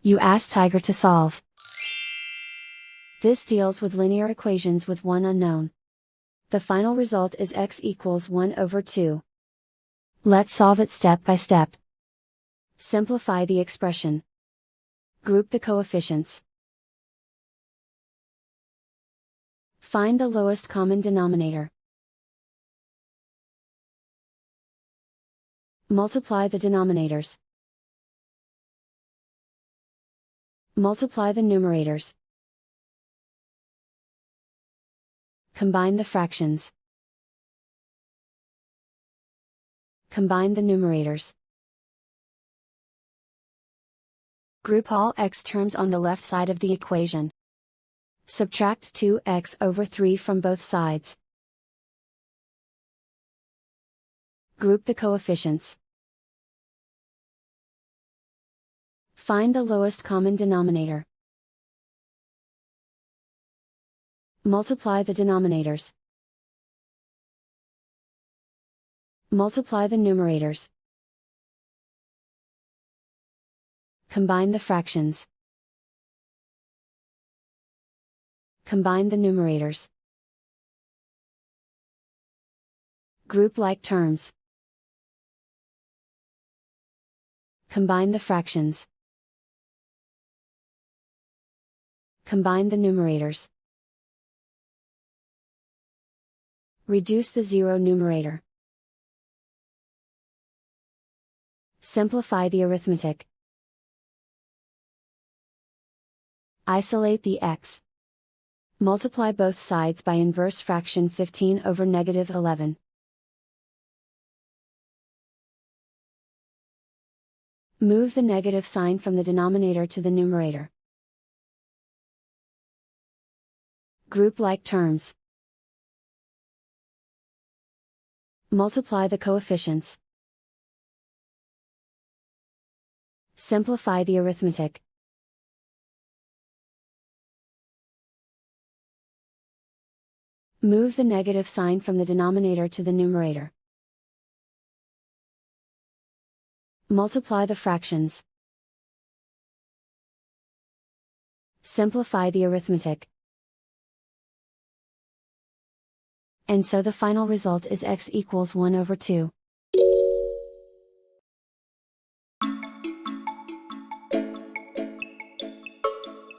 You ask Tiger to solve. This deals with linear equations with one unknown. The final result is x equals 1 over 2. Let's solve it step by step. Simplify the expression. Group the coefficients. Find the lowest common denominator. Multiply the denominators. Multiply the numerators. Combine the fractions. Combine the numerators. Group all x terms on the left side of the equation. Subtract 2x over 3 from both sides. Group the coefficients. Find the lowest common denominator. Multiply the denominators. Multiply the numerators. Combine the fractions. Combine the numerators. Group like terms. Combine the fractions. Combine the numerators. Reduce the zero numerator. Simplify the arithmetic. Isolate the x. Multiply both sides by inverse fraction 15 over negative 11. Move the negative sign from the denominator to the numerator. Group like terms. Multiply the coefficients. Simplify the arithmetic. Move the negative sign from the denominator to the numerator. Multiply the fractions. Simplify the arithmetic. And so the final result is x equals 1 over 2.